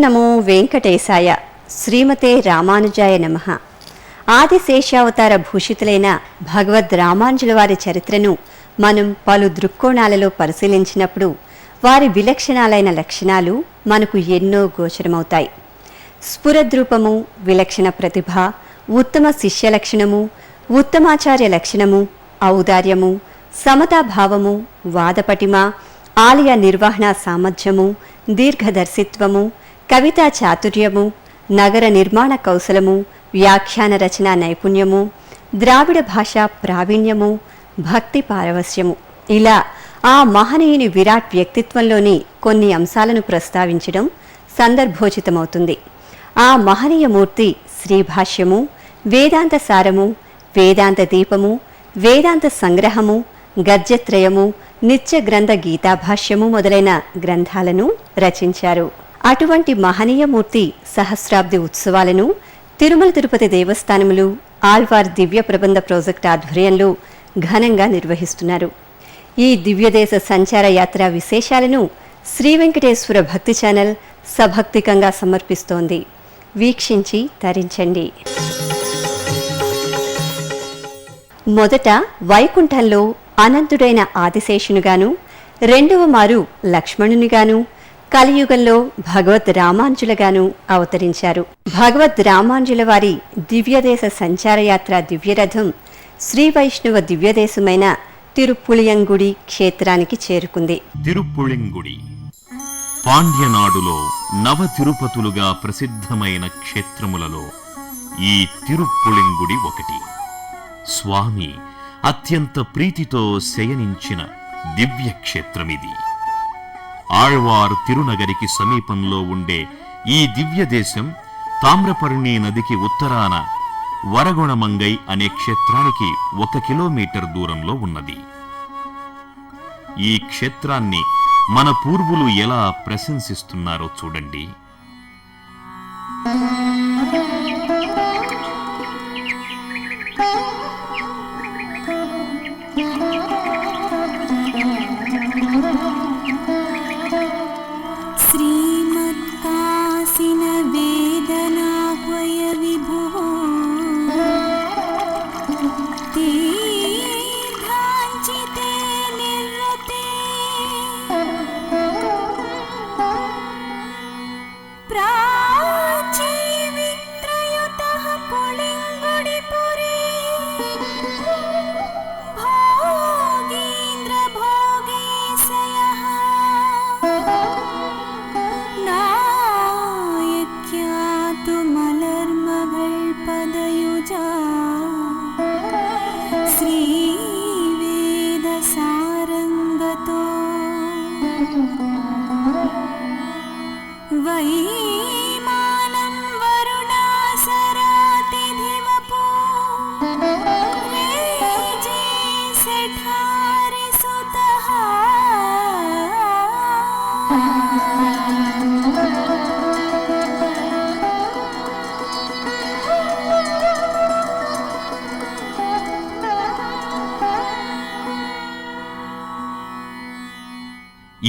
నమో వెంకటేశాయ. శ్రీమతే రామానుజాయ నమః. ఆదిశేషావతార భూషితులైన భగవద్ రామానుజుల వారి చరిత్రను మనం పలు దృక్కోణాలలో పరిశీలించినప్పుడు వారి విలక్షణాలైన లక్షణాలు మనకు ఎన్నో గోచరమవుతాయి. స్ఫురద్రూపము, విలక్షణ ప్రతిభ, ఉత్తమ శిష్య లక్షణము, ఉత్తమాచార్య లక్షణము, ఔదార్యము, సమతాభావము, వాదపటిమ, ఆలయ నిర్వహణ సామర్థ్యము, దీర్ఘదర్శిత్వము, కవితా చాతుర్యము, నగర నిర్మాణ కౌశలము, వ్యాఖ్యాన రచనా నైపుణ్యము, ద్రావిడ భాషా ప్రావీణ్యము, భక్తి పారవస్యము, ఇలా ఆ మహనీయుని విరాట్ వ్యక్తిత్వంలోని కొన్ని అంశాలను ప్రస్తావించడం సందర్భోచితమవుతుంది. ఆ మహనీయ మూర్తి శ్రీభాష్యము, వేదాంత సారము, వేదాంత దీపము, వేదాంత సంగ్రహము, గద్యత్రయము, నిత్య గ్రంథ గీతాభాష్యము మొదలైన గ్రంథాలను రచించారు. అటువంటి మహనీయమూర్తి సహస్రాబ్ది ఉత్సవాలను తిరుమల తిరుపతి దేవస్థానములు ఆళ్వార్ దివ్య ప్రబంధ ప్రాజెక్ట్ ఆధ్వర్యంలో ఘనంగా నిర్వహిస్తున్నారు. ఈ దివ్యదేశ సంచార యాత్ర విశేషాలను శ్రీ వెంకటేశ్వర భక్తి ఛానల్ సభక్తికంగా సమర్పిస్తోంది. వీక్షించి తరించండి. మొదట వైకుంఠంలో అనంతుడైన ఆదిశేషునిగాను, రెండవ మారు లక్ష్మణునిగాను, కలియుగంలో భగవద్ రామానుజులగాను అవతరించారు. భగవద్ రామానుజుల వారి దివ్యదేశ సంచారయాత్ర దివ్యరథం శ్రీ వైష్ణవ దివ్యదేశమైన తిరుప్పుళియంగుడి క్షేత్రానికి చేరుకుంది. తిరుప్పుళింగుడి పాండ్యనాడులో నవ తిరుపతులుగా ప్రసిద్ధమైన క్షేత్రములలో ఈ తిరుప్పుళింగుడి ఒకటి. స్వామి అత్యంత ప్రీతితో శయనించిన దివ్యక్షేత్రమిది. ఆళ్వార్ తిరునగరికి సమీపంలో ఉండే ఈ దివ్యదేశం తామ్రపర్ణి నదికి ఉత్తరాన వరగుణమంగై అనే క్షేత్రానికి 1 కిలోమీటర్ దూరంలో ఉన్నది. ఈ క్షేత్రాన్ని మన పూర్వులు ఎలా ప్రశంసిస్తున్నారో చూడండి.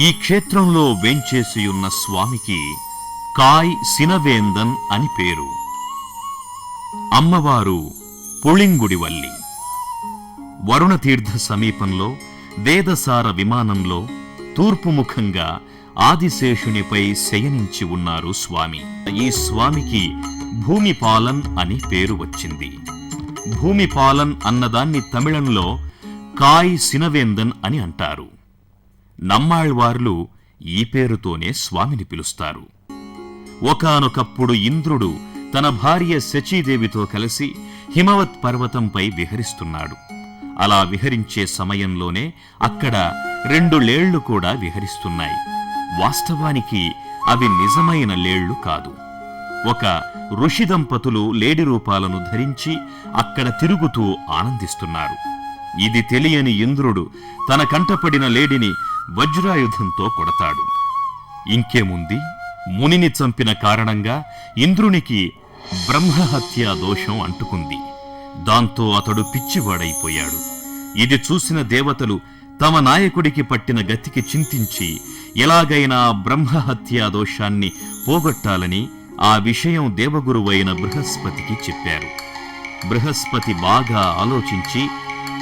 ఈ క్షేత్రంలో వేంచేసియున్న స్వామికి కాయ్ సినవేందన్ అని పేరు. అమ్మవారు పుళింగుడివల్లి. వరుణతీర్థ సమీపంలో వేదసార విమానంలో తూర్పుముఖంగా ఆదిశేషునిపై శయనించి ఉన్నారు స్వామి. ఈ స్వామికి భూమిపాలన్ అని పేరు వచ్చింది. భూమిపాలన్ అన్నదాన్ని తమిళంలో కాయ్ సినవేందన్ అని అంటారు. నమ్మాళ్వార్లు ఈ పేరుతోనే స్వామిని పిలుస్తారు. ఒకానొకప్పుడు ఇంద్రుడు తన భార్య శచీదేవితో కలిసి హిమవత్ పర్వతంపై విహరిస్తున్నాడు. అలా విహరించే సమయంలోనే అక్కడ 2 లేళ్లు కూడా విహరిస్తున్నాయి. వాస్తవానికి అవి నిజమైన లేళ్లు కాదు. ఒక ఋషి దంపతులు లేడి రూపాలను ధరించి అక్కడ తిరుగుతూ ఆనందిస్తున్నారు. ఇది తెలియని ఇంద్రుడు తన కంటపడిన లేడిని వజ్రాయుధంతో కొడతాడు. ఇంకేముంది, మునిని చంపిన కారణంగా ఇంద్రునికి బ్రహ్మహత్యా దోషం అంటుకుంది. దాంతో అతడు పిచ్చివాడైపోయాడు. ఇది చూసిన దేవతలు తమ నాయకుడికి పట్టిన గతికి చింతించి ఎలాగైనా బ్రహ్మహత్యా దోషాన్ని పోగొట్టాలని ఆ విషయం దేవగురువైన బృహస్పతికి చెప్పారు. బృహస్పతి బాగా ఆలోచించి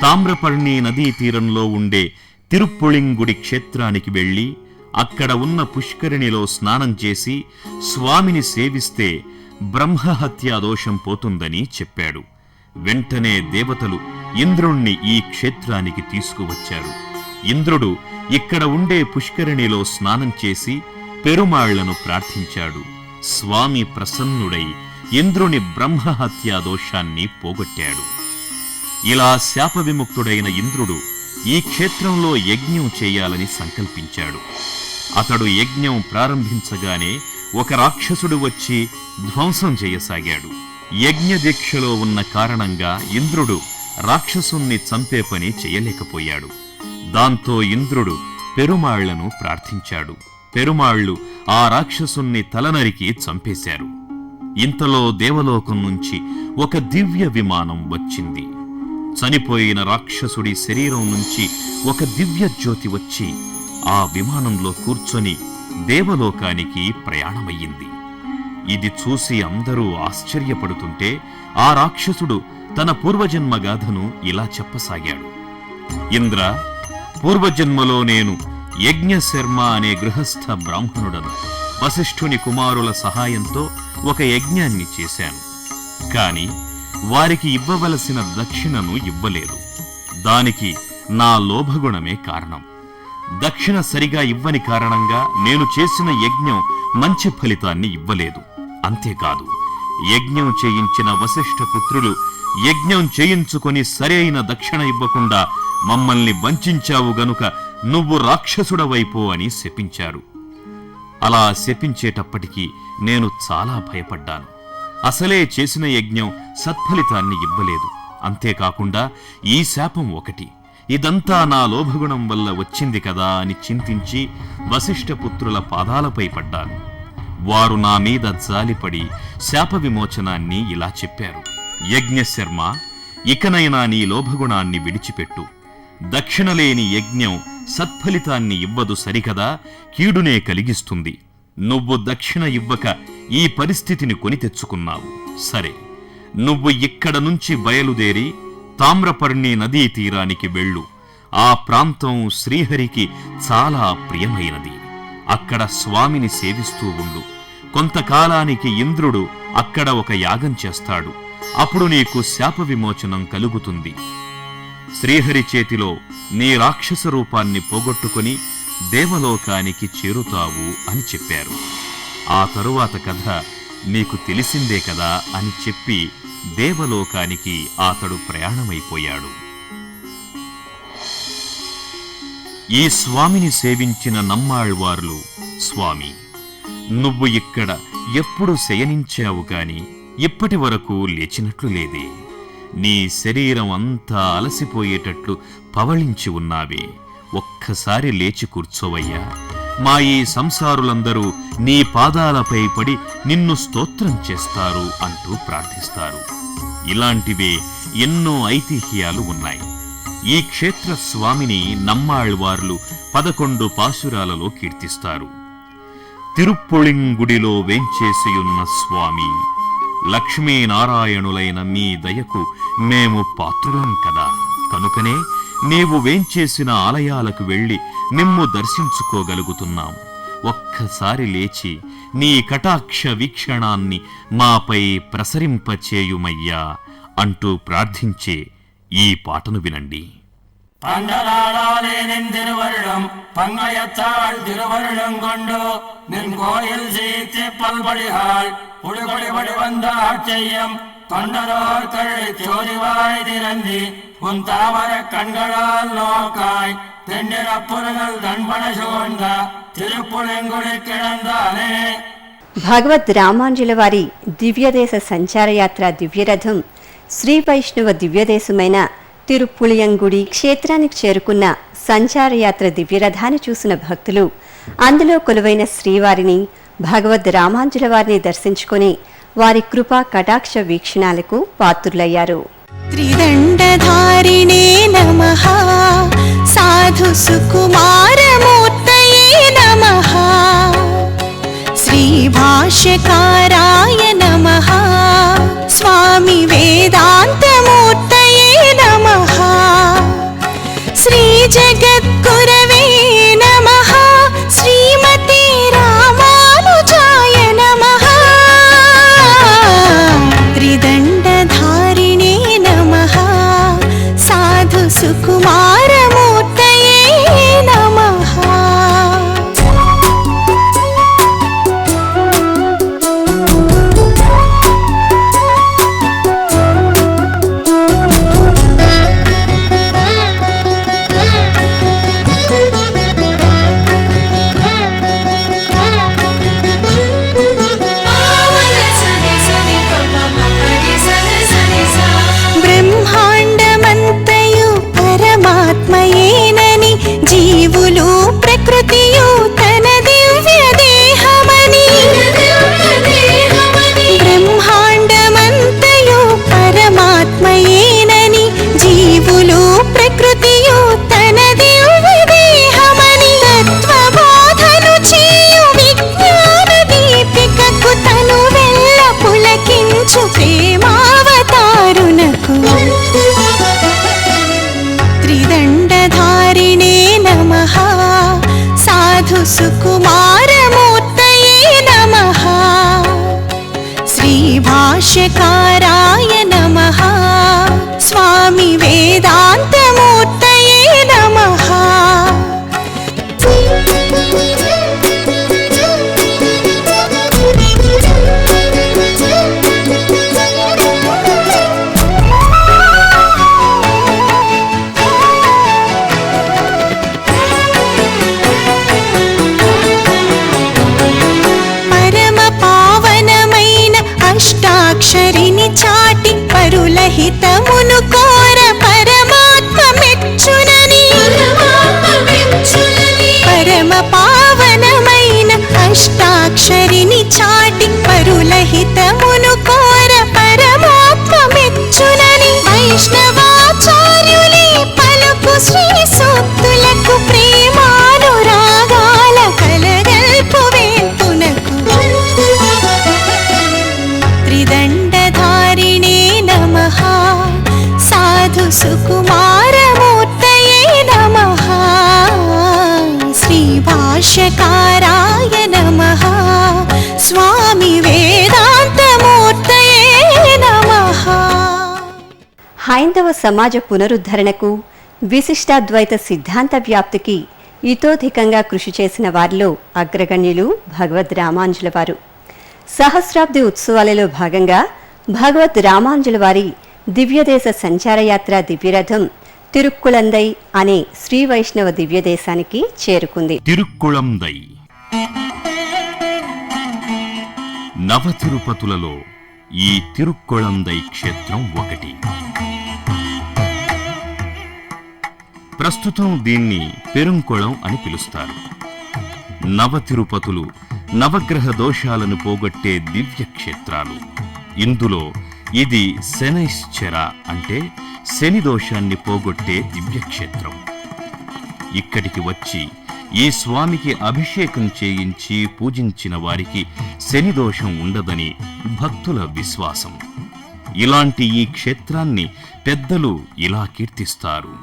తామ్రపర్ణి నదీ తీరంలో ఉండే తిరుప్పుళింగుడి క్షేత్రానికి వెళ్లి అక్కడ ఉన్న పుష్కరిణిలో స్నానం చేసి స్వామిని సేవిస్తే బ్రహ్మహత్యా దోషం పోతుందని చెప్పాడు. వెంటనే దేవతలు ఇంద్రుణ్ణి ఈ క్షేత్రానికి తీసుకువచ్చారు. ఇంద్రుడు ఇక్కడ ఉండే పుష్కరిణిలో స్నానం చేసి పెరుమాళ్లను ప్రార్థించాడు. స్వామి ప్రసన్నుడై ఇంద్రుని బ్రహ్మహత్యా దోషాన్ని పోగొట్టాడు. ఇలా శాప విముక్తుడైన ఇంద్రుడు ఈ క్షేత్రంలో యజ్ఞం చేయాలని సంకల్పించాడు. అతడు యజ్ఞం ప్రారంభించగానే ఒక రాక్షసుడు వచ్చి ధ్వంసం చేయసాగాడు. యజ్ఞ దీక్షలో ఉన్న కారణంగా ఇంద్రుడు రాక్షసుణ్ణి చంపే పని చేయలేకపోయాడు. దాంతో ఇంద్రుడు పెరుమాళ్లను ప్రార్థించాడు. పెరుమాళ్లు ఆ రాక్షసుణ్ణి తలనరికి చంపేశారు. ఇంతలో దేవలోకం నుంచి ఒక దివ్య విమానం వచ్చింది. చనిపోయిన రాక్షసుడి శరీరం నుంచి ఒక దివ్య జ్యోతి వచ్చి ఆ విమానంలో కూర్చొని దేవలోకానికి ప్రయాణమయ్యింది. ఇది చూసి అందరూ ఆశ్చర్యపడుతుంటే ఆ రాక్షసుడు తన పూర్వజన్మ గాథను ఇలా చెప్పసాగాడు. ఇంద్ర, పూర్వజన్మలో నేను యజ్ఞశర్మ అనే గృహస్థ బ్రాహ్మణుడను. వశిష్ఠుని కుమారుల సహాయంతో ఒక యజ్ఞాన్ని చేశాను. కాని వారికి ఇవ్వవలసిన దక్షిణను ఇవ్వలేదు. దానికి నా లోభగుణమే కారణం. దక్షిణ సరిగా ఇవ్వని కారణంగా నేను చేసిన యజ్ఞం మంచి ఫలితాన్ని ఇవ్వలేదు. అంతేకాదు, యజ్ఞం చేయించిన వశిష్ఠ పుత్రులు యజ్ఞం చేయించుకొని సరైన దక్షిణ ఇవ్వకుండా మమ్మల్ని వంచావు గనుక నువ్వు రాక్షసుడవైపో అని శపించారు. అలా శపించేటప్పటికీ నేను చాలా భయపడ్డాను. అసలే చేసిన యజ్ఞం సత్ఫలితాన్ని ఇవ్వలేదు. అంతేకాకుండా ఈ శాపం ఒకటి, ఇదంతా నా లోభగుణం వల్ల వచ్చింది కదా అని చింతించి వశిష్ఠపుత్రుల పాదాలపై పడ్డాను. వారు నా మీద జాలిపడి శాప విమోచనాన్ని ఇలా చెప్పారు. యజ్ఞశర్మ, ఇకనైనా నీ లోభగుణాన్ని విడిచిపెట్టు. దక్షిణలేని యజ్ఞం సత్ఫలితాన్ని ఇవ్వదు సరికదా, కీడునే కలిగిస్తుంది. నువ్వు దక్షిణ ఇవ్వక ఈ పరిస్థితిని కొని తెచ్చుకున్నావు. సరే, నువ్వు ఇక్కడ నుంచి బయలుదేరి తామ్రపర్ణి నదీ తీరానికి వెళ్ళు. ఆ ప్రాంతం శ్రీహరికి చాలా ప్రియమైనది. అక్కడ స్వామిని సేవిస్తూ ఉండు. కొంతకాలానికి ఇంద్రుడు అక్కడ ఒక యాగం చేస్తాడు. అప్పుడు నీకు శాప విమోచనం కలుగుతుంది. శ్రీహరి చేతిలో నీ రాక్షస రూపాన్ని పోగొట్టుకుని దేవలోకానికి చేరుతావు అని చెప్పారు. ఆ తరువాత కథ మీకు తెలిసిందే కదా అని చెప్పి దేవలోకానికి అతడు ప్రయాణమైపోయాడు. ఈ స్వామిని సేవించిన నమ్మాళ్వార్లు, స్వామి, నువ్వు ఇక్కడ ఎప్పుడు శయనించావు గాని ఇప్పటి వరకు లేచినట్లు లేదే. నీ శరీరం అంతా అలసిపోయేటట్లు పవళించి ఉన్నావే. ఒక్కసారి లేచి కూర్చోవయ్యా. మా ఈ సంసారులందరూ నీ పాదాలపై పడి నిన్ను స్తోత్రం చేస్తారు అంటూ ప్రార్థిస్తారు. ఇలాంటివే ఎన్నో ఐతిహ్యాలు ఉన్నాయి. ఈ క్షేత్ర స్వామిని నమ్మాళ్వార్లు 11 పాశురాలలో కీర్తిస్తారు. తిరుప్పుళింగుడిలో వేంచేసియున్న స్వామి, లక్ష్మీనారాయణులైన మీ దయకు మేము పాత్రులం కదా. కనుకనే నీవు వేంచేసిన ఆలయాలకు వెళ్లి నిమ్ము దర్శించుకోగలుగుతున్నాం. ఒక్కసారి లేచి నీ కటాక్ష వీక్షణాన్ని మాపై ప్రసరింపచేయుమయ్యా అంటూ ప్రార్థించే ఈ పాటను వినండి. பண்டலாலே நின் திருவருடம் பங்கையத்தாள் திருவருடம் கொண்டு நின் கோயில் சீர்த்தி பல்படிகாள் உடுபடிபடி வந்த ஆட்செய்யம் தொண்டரோர் கழி சோதிவாய் திறந்தி உன் தாமர கண்களால் நோக்காய் தென்னிறப்புறங்கள் தன்பன சூழ்ந்த திருப்புலங்குடி கிடந்தானே. భగవద్ రామాంజుల వారి దివ్యదేశ సంచారయాత్ర దివ్యరథం శ్రీ వైష్ణవ దివ్యదేశమైన తిరుప్పుళియంగుడి క్షేత్రానికి చేరుకున్న సంచారయాత్ర దివ్యరథాన్ని చూసిన భక్తులు అందులో కొలువైన శ్రీవారిని, భగవద్ రామాంజుల వారిని దర్శించుకొని వారి కృపా కటాక్ష వీక్షణాలకు పాత్రులయ్యారు. త్రిదండధారిణే నమః, సాధు సుకుమారమూర్తయే నమః, శ్రీ श्रीभाष्यकाराय नमः स्वामी वेदान्तमूर्तये नमः श्रीजगद्गुरवे नमः श्रीमते रामानुजाय नमः त्रिदण्डधारिणे नमः साधु सुकुमारमूर्तये नमः బ్రహ్మాండమంతయు పరమాత్మయేనని జీవులు ప్రకృతియు తన దివ్య దేహమని బ్రహ్మాండమంతయు పరమాత్మయేనని జీవులు ప్రకృతియు తన దివ్య దేహమని తత్వబోధను చేయు విజ్ఞాన దీపికకు తను వెళ్ళ పులకించు ప్రేమావతారునకు त्रिदण्डधारिणे नमः साधु सुकुमारमूर्तये नमः श्रीभाष्यकाराय नमः स्वामी वेदान्तमूर्तये नमः పరమ పావనమైన అష్టాక్షరిని చాటి పరులహితమును కోర పరమాత్మ మెచ్చునని పరమ పావనమైన అష్టాక్షరిని చాటి పరులహితమును కోర పరమాత్మ మెచ్చునని వైష్ణవాచార్యులే పలుకు శ్రీ సూక్తులకు ప్రేమానురాగాల కలగల్పు వేల్పునకు त्रिदण्डधारिणे नमः साधु सुकुमारमूर्तये नमः श्रीभाष्यकाराय नमः स्वामी वेदान्तमूर्तये नमः హైందవ సమాజ పునరుద్ధరణకు విశిష్టాద్వైత సిద్ధాంత వ్యాప్తికి ఇతోధికంగా కృషి చేసిన వారిలో అగ్రగణ్యులు భగవద్ రామానుజుల వారు. సహస్రాబ్ది ఉత్సవాలలో భాగంగా భగవద్ రామానుజుల వారి దివ్యదేశ సంచారయాత్ర దివ్యరథం తిరుక్కుళందై అనే శ్రీ వైష్ణవ దివ్యదేశానికి చేరుకుంది. తిరుక్కుళందై నవ తిరుపతులలో ఈ తిరుక్కుళందై క్షేత్రం ఒకటి. ప్రస్తుతం దీన్ని పెరుంకుళం అని పిలుస్తారు. నవ తిరుపతులు నవగ్రహ దోషాలను పోగొట్టే దివ్య క్షేత్రాలు. ఇందులో ఇది శనైశ్చర అంటే శని దోషాన్ని పోగొట్టే దివ్యక్షేత్రం. ఇక్కడికి వచ్చి ఈ స్వామికి అభిషేకం చేయించి పూజించిన వారికి శని దోషం ఉండదని భక్తుల విశ్వాసం. ఇలాంటి ఈ క్షేత్రాన్ని పెద్దలు ఇలా కీర్తిస్తారు.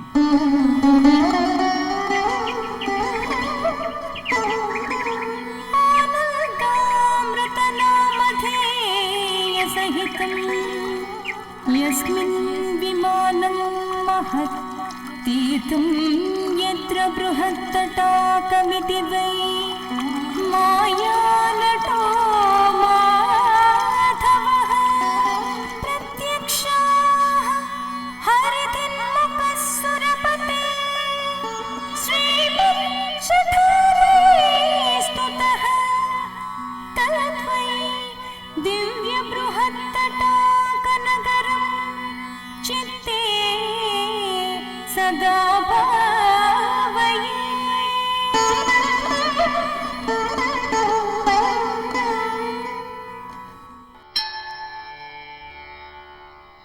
यस्मिन् विमानं महत् तीर्थं यत्र बृहत्तटाकमिति वै मायानटो माधवः प्रत्यक्षाः हरितिन्मुखः सुरपते श्रीमच्छठारे स्तुतः तद्वै दिव्यबृहत्तटाकनगरं चित्ते सदा भावये।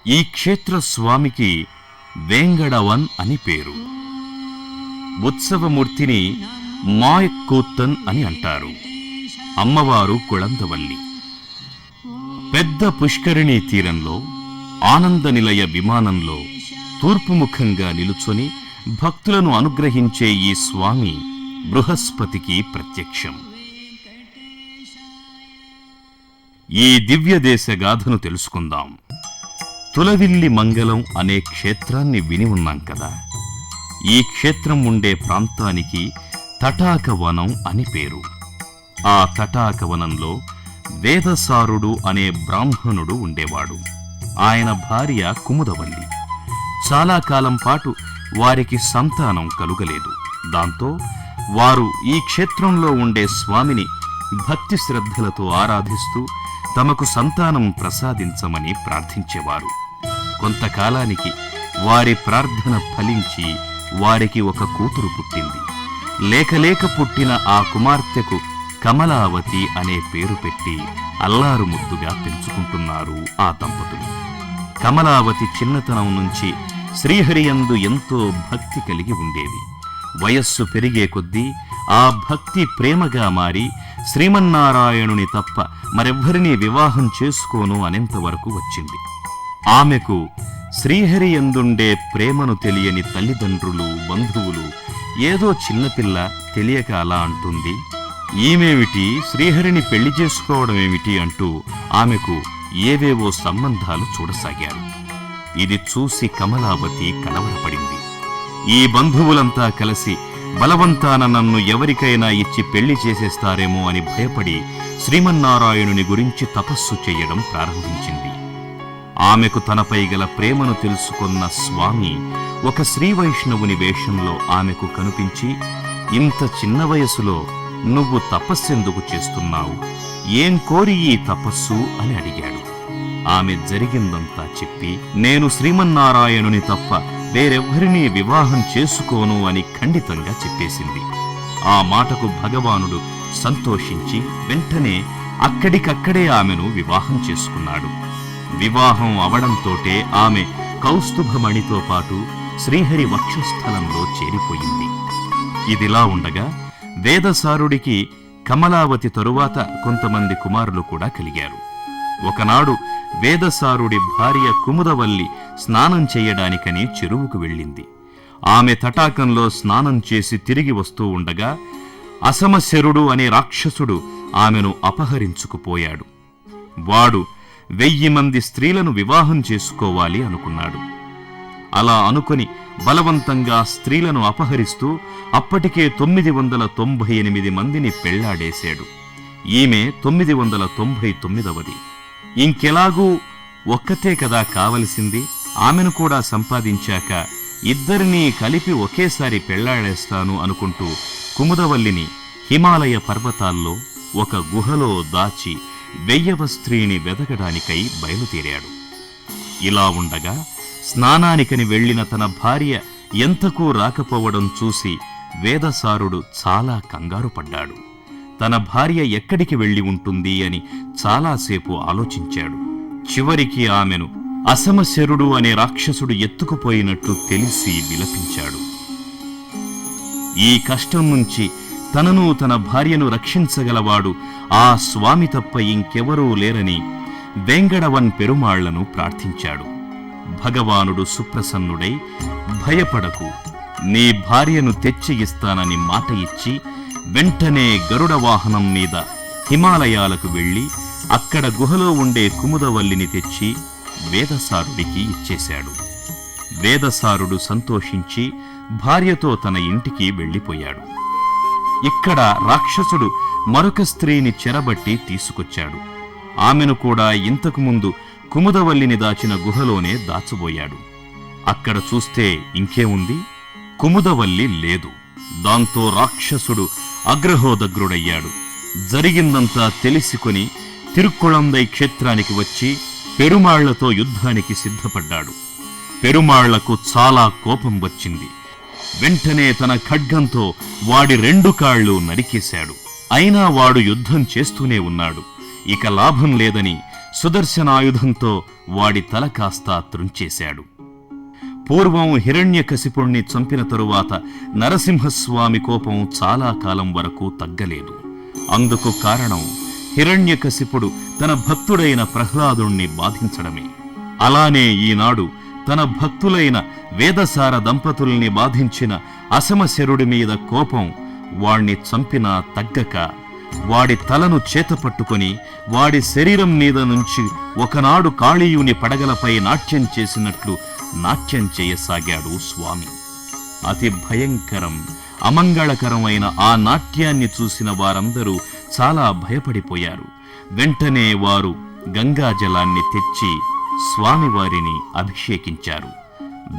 ఈ క్షేత్ర స్వామికి వేంగడవన్ అని పేరు. ఉత్సవమూర్తిని మాయక్కూత్తన్ అని అంటారు. అమ్మవారు కుళందవల్లి. పెద్ద పుష్కరిణీ తీరంలో ఆనంద నిలయ విమానంలో తూర్పుముఖంగా నిలుచొని భక్తులను అనుగ్రహించే ఈ స్వామి బృహస్పతికి ప్రత్యక్షం. ఈ దివ్యదేశ గాథను తెలుసుకుందాం. తులవిల్లి మంగళం అనే క్షేత్రాన్ని విని ఉన్నాం కదా. ఈ క్షేత్రం ఉండే ప్రాంతానికి తటాకవనం అని పేరు. ఆ తటాకవనంలో వేదసారుడు అనే బ్రాహ్మణుడు ఉండేవాడు. ఆయన భార్య కుముదవల్లి. చాలా కాలం పాటు వారికి సంతానం కలుగలేదు. దాంతో వారు ఈ క్షేత్రంలో ఉండే స్వామిని భక్తి శ్రద్ధలతో ఆరాధిస్తూ తమకు సంతానం ప్రసాదించమని ప్రార్థించేవారు. కొంతకాలానికి వారి ప్రార్థన ఫలించి వారికి ఒక కూతురు పుట్టింది. లేక పుట్టిన ఆ కుమార్తెకు కమలావతి అనే పేరు పెట్టి అల్లారు ముద్దుగా పెంచుకుంటున్నారు ఆ దంపతులు. కమలావతి చిన్నతనం నుంచి శ్రీహరియందు ఎంతో భక్తి కలిగి ఉండేది. వయస్సు పెరిగే కొద్దీ ఆ భక్తి ప్రేమగా మారి శ్రీమన్నారాయణుని తప్ప మరెవ్వరినీ వివాహం చేసుకోను అనేంతవరకు వచ్చింది. ఆమెకు శ్రీహరి యందుండే ప్రేమను తెలియని తల్లిదండ్రులు, బంధువులు ఏదో చిన్నపిల్ల తెలియక అలా అంటుంది, ఈమెమిటి శ్రీహరిని పెళ్లి చేసుకోవడమేమిటి అంటూ ఆమెకు ఏవేవో సంబంధాలు చూడసాగారు. ఇది చూసి కమలావతి కలవరపడింది. ఈ బంధువులంతా కలిసి బలవంతాన నన్ను ఎవరికైనా ఇచ్చి పెళ్లి చేసేస్తారేమో అని భయపడి శ్రీమన్నారాయణుని గురించి తపస్సు చేయడం ప్రారంభించింది. ఆమెకు తనపై గల ప్రేమను తెలుసుకున్న స్వామి ఒక శ్రీ వైష్ణవుని వేషంలో ఆమెకు కనిపించి, ఇంత చిన్న వయసులో నువ్వు తపస్సెందుకు చేస్తున్నావు? ఏం కోరి ఈ తపస్సు అని అడిగాడు. ఆమె జరిగిందంతా చెప్పి, నేను శ్రీమన్నారాయణుని తప్ప వేరెవ్వరినీ వివాహం చేసుకోను అని ఖండితంగా చెప్పేసింది. ఆ మాటకు భగవానుడు సంతోషించి వెంటనే అక్కడికక్కడే ఆమెను వివాహం చేసుకున్నాడు. వివాహం అవడంతోటే ఆమె కౌస్తుభమణితో పాటు శ్రీహరి వక్షస్థలంలో చేరిపోయింది. ఇదిలా ఉండగా వేదసారుడికి కమలావతి తరువాత కొంతమంది కుమారులు కూడా కలిగారు. ఒకనాడు వేదసారుడి భార్య కుముదవల్లి స్నానం చెయ్యడానికని చెరువుకు వెళ్ళింది. ఆమె తటాకంలో స్నానం చేసి తిరిగి వస్తూ ఉండగా అసమశరుడు అనే రాక్షసుడు ఆమెను అపహరించుకుపోయాడు. వాడు 1000 మంది స్త్రీలను వివాహం చేసుకోవాలి అనుకున్నాడు. అలా అనుకొని బలవంతంగా స్త్రీలను అపహరిస్తూ అప్పటికే 998 మందిని పెళ్లాడేశాడు. ఈమె 999వది. ఇంకెలాగూ ఒక్కతే కదా కావలసింది, ఆమెను కూడా సంపాదించాక ఇద్దరినీ కలిపి ఒకేసారి పెళ్లాడేస్తాను అనుకుంటూ కుముదవల్లిని హిమాలయ పర్వతాల్లో ఒక గుహలో దాచి 1000వ స్త్రీని వెదకడానికై బయలుదేరాడు. ఇలా ఉండగా స్నానానికని వెళ్లిన తన భార్య ఎంతకూ రాకపోవడం చూసి వేదసారుడు చాలా కంగారు పడ్డాడు. తన భార్య ఎక్కడికి వెళ్లి ఉంటుంది అని చాలాసేపు ఆలోచించాడు. చివరికి ఆమెను అసమశరుడు అనే రాక్షసుడు ఎత్తుకుపోయినట్లు తెలిసి విలపించాడు. ఈ కష్టం నుంచి తనను తన భార్యను రక్షించగలవాడు ఆ స్వామి తప్ప ఇంకెవరూ లేరని వేంగడవన్ పెరుమాళ్లను ప్రార్థించాడు. భగవానుడు సుప్రసన్నుడై, భయపడకు, నీ భార్యను తెచ్చి ఇస్తానని మాట ఇచ్చి వెంటనే గరుడ వాహనం మీద హిమాలయాలకు వెళ్లి అక్కడ గుహలో ఉండే కుముదవల్లిని తెచ్చి వేదసారుడికి ఇచ్చేశాడు. వేదసారుడు సంతోషించి భార్యతో తన ఇంటికి వెళ్ళిపోయాడు. ఇక్కడ రాక్షసుడు మరొక స్త్రీని చెరబట్టి తీసుకొచ్చాడు. ఆమెను కూడా ఇంతకుముందు కుముదవల్లిని దాచిన గుహలోనే దాచబోయాడు. అక్కడ చూస్తే ఇంకేముంది, కుముదవల్లి లేదు. దాంతో రాక్షసుడు అగ్రహోదగ్రుడయ్యాడు. జరిగిందంతా తెలిసికొని తిరుక్కుళందై క్షేత్రానికి వచ్చి పెరుమాళ్లతో యుద్ధానికి సిద్ధపడ్డాడు. పెరుమాళ్లకు చాలా కోపం వచ్చింది. వెంటనే తన ఖడ్గంతో వాడి 2 కాళ్ళు నరికేశాడు. అయినా వాడు యుద్ధం చేస్తూనే ఉన్నాడు. ఇక లాభం లేదని సుదర్శనాయుధంతో వాడి తల కాస్తా త్రుంచేశాడు. పూర్వం హిరణ్యకశిపుణ్ణి చంపిన తరువాత నరసింహస్వామి కోపం చాలా కాలం వరకు తగ్గలేదు. అందుకు కారణం హిరణ్యకశిపుడు తన భక్తుడైన ప్రహ్లాదుణ్ణి బాధించడమే. అలానే ఈనాడు తన భక్తులైన వేదసార దంపతుల్ని బాధించిన అసమశరుడి మీద కోపం వాణ్ణి చంపినా తగ్గక వాడి తలను చేతపట్టుకొని వాడి శరీరం మీద నుంచి ఒకనాడు కాళీయుని పడగలపై నాట్యం చేసినట్లు నాట్యం చేయసాగాడు స్వామి. అతి భయంకరం అమంగళకరమైన ఆ నాట్యాన్ని చూసిన వారందరూ చాలా భయపడిపోయారు. వెంటనే వారు గంగాజలాన్ని తెచ్చి స్వామివారిని అభిషేకించారు.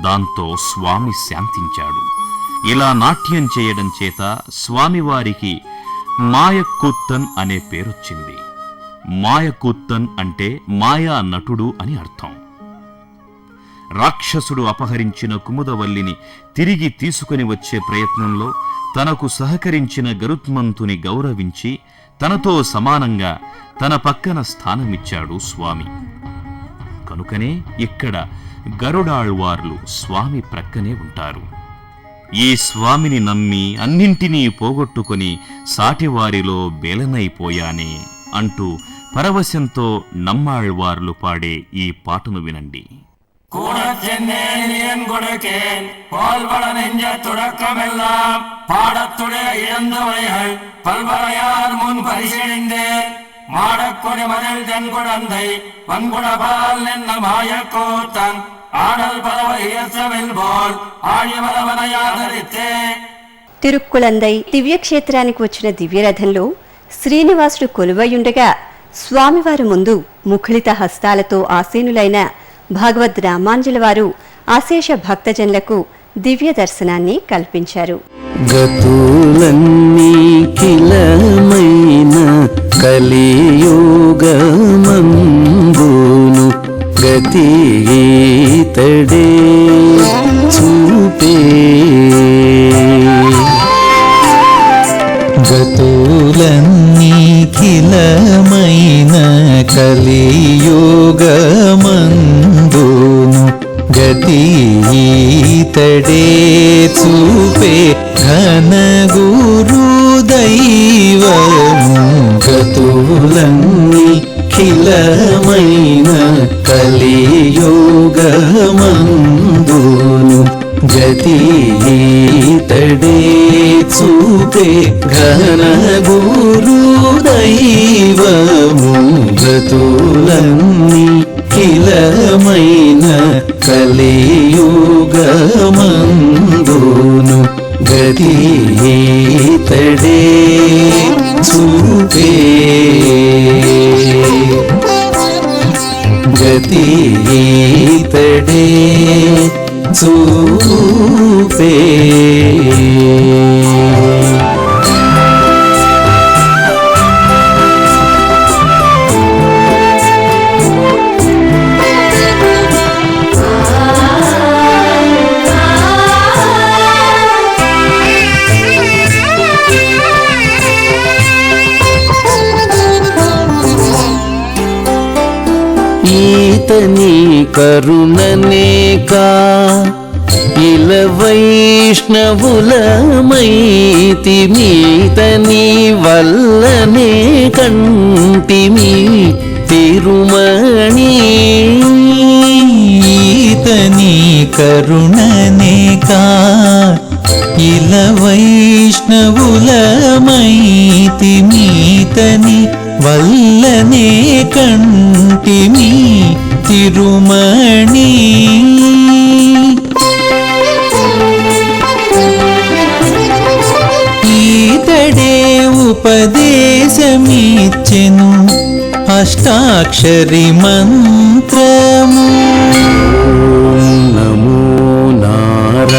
దాంతో స్వామి శాంతించాడు. ఇలా నాట్యం చేయడం చేత స్వామివారికి మాయకూత్తన్ అనే పేరొచ్చింది. మాయకూత్తన్ అంటే మాయా నటుడు అని అర్థం. రాక్షసుడు అపహరించిన కుముదవల్లిని తిరిగి తీసుకుని వచ్చే ప్రయత్నంలో తనకు సహకరించిన గరుత్మంతుని గౌరవించి తనతో సమానంగా తన పక్కన స్థానమిచ్చాడు స్వామి. కనుకనే ఇక్కడ గరుడాళ్వార్లు స్వామి ప్రక్కనే ఉంటారు. ఈ స్వామిని నమ్మి అన్నింటినీ పోగొట్టుకొని సాటివారిలో బేలనైపోయానే అంటూ పరవశంతో నమ్మాళ్వార్లు పాడే ఈ పాటను వినండి. கூடச் சென்னேன் என் கொடுக்கேன் போல்வள நெஞ்ச துடக்கமெல்லாம் பாடத்துடைய இழந்தவளைகள் பல்வரையார் முன் பரிசெழிந்தேன் மாடக்குடி மதில் தென்குடந்தை வன்குடபால் நின்ன மாயக்கூத்தன் ஆடல் பரவ இயற்சவில் போல் ஆழிவரவனையாதரித்தே. తిరుక్కుళందై దివ్యక్షేత్రానికి వచ్చిన దివ్యరథంలో శ్రీనివాసుడు కొలువయుండగా స్వామివారి ముందు ముఖళిత హస్తాలతో ఆసీనులైన భగవద్ రామాంజుల వారు అశేష భక్తజనులకు దివ్య దర్శనాన్ని కల్పించారు. గతులన్నీ కిలమైన కలియోగమంబును గతితడే చూపే. గతులన్నీ కిలమైన కలియోగమందును గతితడే చూపే ఘన గురు దైవము. గతులన్నీ కిలమైన కలియోగమందును గతితడే చూపే ఘన గురు దైవము. గతులన్నీ కిలమైన కలియుగమందును గతితడే చూపే. గతితడే చూపే. ఈతని కరుణనేకా ఇల వైష్ణవులమైతిమీతని వల్లనే కంటిమి తిరుమణి. ఈతని కరుణనేకా ఇల వైష్ణవులమైతిమీతని వల్లనే కంటిమి తిరుమణి. ఈతడే ఉపదేశమిచ్చెను అష్టాక్షరి మంత్రము. నమో నారాయణాయ.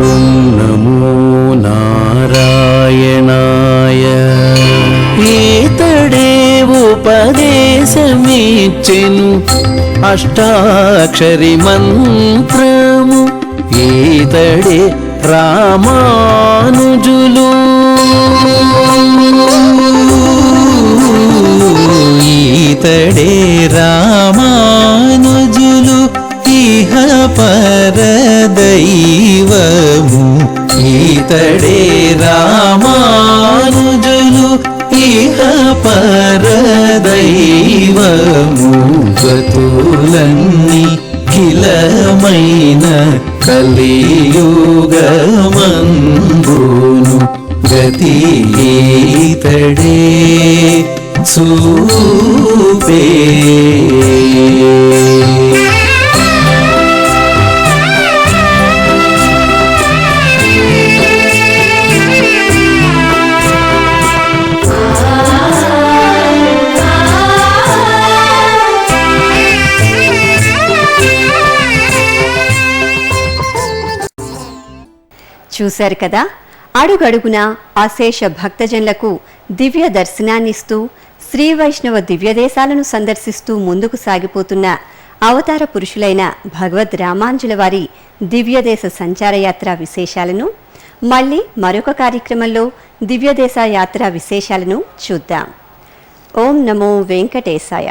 ఓం నమో నారాయణాయ. ఈతడే ఉపదేశమిచ్చెను అష్టాక్షరి మంత్రము. ఈతడే రామానుజులు. ఈతడే రామానుజులు ఇహ పర దైవము. ఈతడే రామానుజులు ఇహ పరదైవము గతులన్నీ కిలమైన కలియుగమందును గతి ఈతడే చూపే. చూశారు కదా, అడుగడుగునా అశేష భక్తజనులకు దివ్య దర్శనాన్నిస్తూ శ్రీ వైష్ణవ దివ్యదేశాలను సందర్శిస్తూ ముందుకు సాగిపోతున్న అవతార పురుషులైన భగవద్ రామానుజుల వారి దివ్యదేశ సంచారయాత్ర విశేషాలను. మళ్ళీ మరొక కార్యక్రమంలో దివ్యదేశ యాత్ర విశేషాలను చూద్దాం. ఓం నమో వెంకటేశాయ.